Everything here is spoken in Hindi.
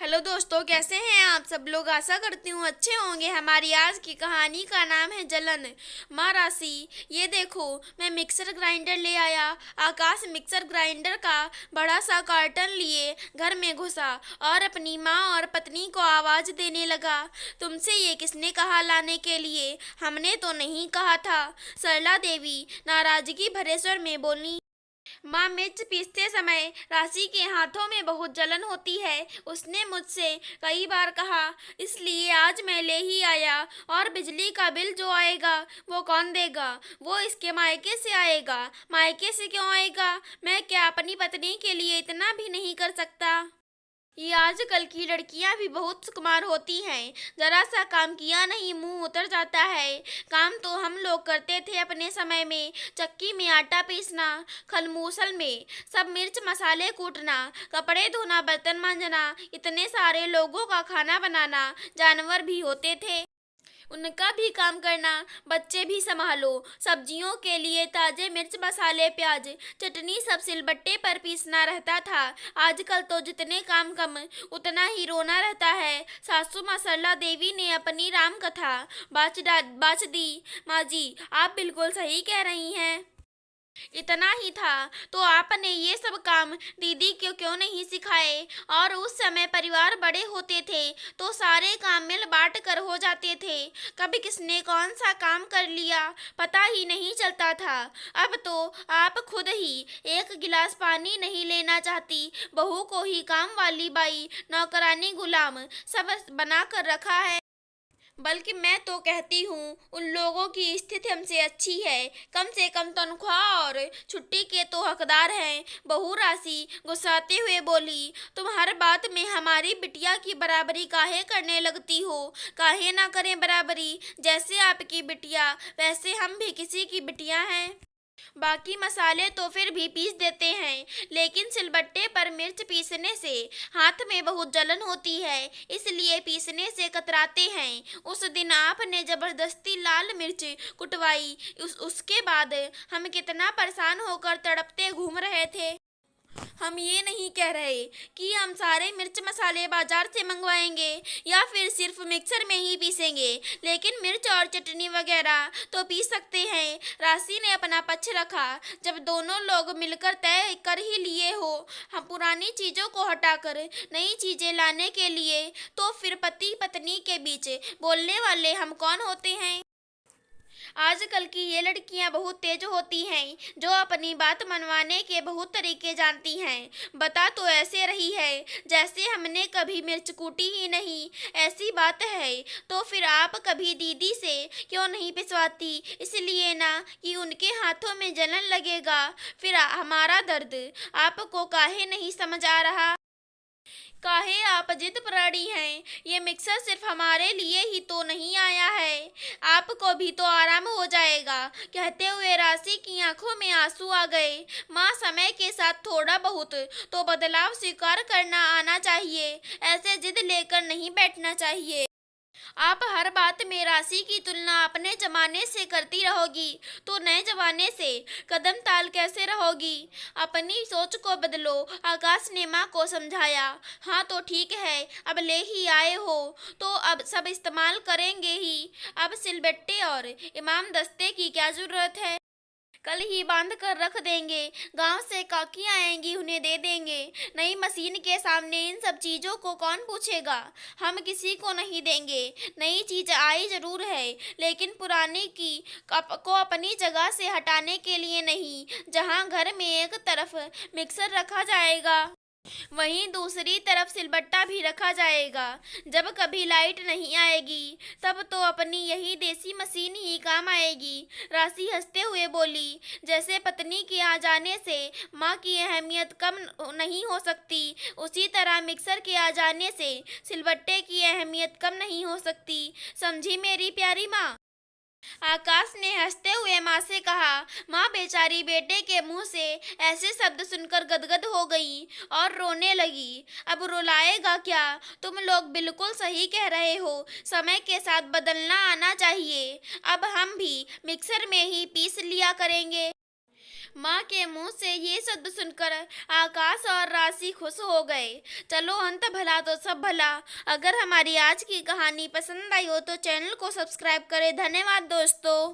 हेलो दोस्तों, कैसे हैं आप सब लोग। आशा करती हूँ अच्छे होंगे। हमारी आज की कहानी का नाम है जलन। माँ राशि, ये देखो मैं मिक्सर ग्राइंडर ले आया। आकाश मिक्सर ग्राइंडर का बड़ा सा कार्टन लिए घर में घुसा और अपनी माँ और पत्नी को आवाज देने लगा। तुमसे ये किसने कहा लाने के लिए? हमने तो नहीं कहा था। सरला देवी नाराजगी भरे स्वर में बोली। माँ, मिर्च पीसते समय राशि के हाथों में बहुत जलन होती है। उसने मुझसे कई बार कहा, इसलिए आज मैं ले ही आया। और बिजली का बिल जो आएगा वो कौन देगा? वो इसके मायके से आएगा। मायके से क्यों आएगा? मैं क्या अपनी पत्नी के लिए इतना भी नहीं कर सकता? ये आजकल की लड़कियां भी बहुत सुकुमार होती हैं। जरा सा काम किया नहीं मुंह उतर जाता है। काम तो हम लोग करते थे अपने समय में। चक्की में आटा पीसना, खलमूसल में सब मिर्च मसाले कूटना, कपड़े धोना, बर्तन मांजना, इतने सारे लोगों का खाना बनाना, जानवर भी होते थे उनका भी काम करना, बच्चे भी संभालो। सब्जियों के लिए ताजे मिर्च मसाले प्याज चटनी सब सिलबट्टे पर पीसना रहता था। आजकल तो जितने काम कम उतना ही रोना रहता है। सासू माँ सरला देवी ने अपनी राम कथा बाच दी। माँ जी, आप बिल्कुल सही कह रही हैं। इतना ही था तो आपने ये सब काम दीदी को क्यों नहीं सिखाए? और उस समय परिवार बड़े होते थे तो सारे काम मिल बांट कर हो जाते थे। कभी किसने कौन सा काम कर लिया पता ही नहीं चलता था। अब तो आप खुद ही एक गिलास पानी नहीं लेना चाहती, बहू को ही काम वाली बाई, नौकरानी, गुलाम सब बना कर रखा है। बल्कि मैं तो कहती हूँ उन लोगों की स्थिति हमसे अच्छी है। कम से कम तनख्वाह और छुट्टी के तो हकदार हैं। बहू राशि गुस्साते हुए बोली, तुम हर बात में हमारी बिटिया की बराबरी काहे करने लगती हो? काहे ना करें बराबरी? जैसे आपकी बिटिया वैसे हम भी किसी की बिटिया हैं। बाकी मसाले तो फिर भी पीस देते हैं, लेकिन सिलबट्टे पर मिर्च पीसने से हाथ में बहुत जलन होती है, इसलिए पीसने से कतराते हैं। उस दिन आपने जबरदस्ती लाल मिर्च कुटवाई। उसके बाद हम कितना परेशान होकर तड़पते घूम रहे थे। हम ये नहीं कह रहे कि हम सारे मिर्च मसाले बाजार से मंगवाएंगे या फिर सिर्फ मिक्सर में ही पीसेंगे, लेकिन मिर्च और चटनी वगैरह तो पीस सकते हैं। राशि ने अपना पक्ष रखा। जब दोनों लोग मिलकर तय कर ही लिए हो हम पुरानी चीजों को हटाकर नई चीजें लाने के लिए, तो फिर पति पत्नी के बीच बोलने वाले हम कौन होते हैं? आजकल की ये लड़कियां बहुत तेज होती हैं, जो अपनी बात मनवाने के बहुत तरीके जानती हैं। बता तो ऐसे रही है जैसे हमने कभी मिर्च कूटी ही नहीं। ऐसी बात है तो फिर आप कभी दीदी से क्यों नहीं पिसवाती? इसलिए ना कि उनके हाथों में जलन लगेगा। फिर हमारा दर्द आपको काहे नहीं समझ आ रहा? काहे आप जिद प्राणी हैं? ये मिक्सर सिर्फ हमारे लिए ही तो नहीं आया है, आपको भी तो आराम हो जाएगा। कहते हुए राशि की आंखों में आंसू आ गए। माँ, समय के साथ थोड़ा बहुत तो बदलाव स्वीकार करना आना चाहिए। ऐसे जिद लेकर नहीं बैठना चाहिए। आप हर बात में राशि की तुलना अपने जमाने से करती रहोगी तो नए जमाने से कदम ताल कैसे रहोगी? अपनी सोच को बदलो, आकाश ने माँ को समझाया। हाँ तो ठीक है, अब ले ही आए हो तो अब सब इस्तेमाल करेंगे ही। अब सिलबट्टे और इमाम दस्ते की क्या जरूरत है? कल ही बांध कर रख देंगे। गांव से काकी आएंगी, उन्हें दे देंगे। नई मशीन के सामने इन सब चीजों को कौन पूछेगा? हम किसी को नहीं देंगे। नई चीज आई जरूर है, लेकिन पुरानी की को अपनी जगह से हटाने के लिए नहीं। जहां घर में एक तरफ मिक्सर रखा जाएगा वहीं दूसरी तरफ सिलबट्टा भी रखा जाएगा। जब कभी लाइट नहीं आएगी तब तो अपनी यही देसी मशीन ही काम आएगी। राशि हंसते हुए बोली, जैसे पत्नी के आ जाने से माँ की अहमियत कम नहीं हो सकती, उसी तरह मिक्सर के आ जाने से सिलबट्टे की अहमियत कम नहीं हो सकती। समझी मेरी प्यारी माँ? आकाश ने हंसते हुए माँ से कहा। माँ बेचारी बेटे के मुंह से ऐसे शब्द सुनकर गदगद हो गई और रोने लगी। अब रुलाएगा क्या? तुम लोग बिल्कुल सही कह रहे हो, समय के साथ बदलना आना चाहिए। अब हम भी मिक्सर में ही पीस लिया करेंगे। माँ के मुंह से ये शब्द सुनकर आकाश और राशि खुश हो गए। चलो अंत भला तो सब भला। अगर हमारी आज की कहानी पसंद आई हो तो चैनल को सब्सक्राइब करें। धन्यवाद दोस्तों।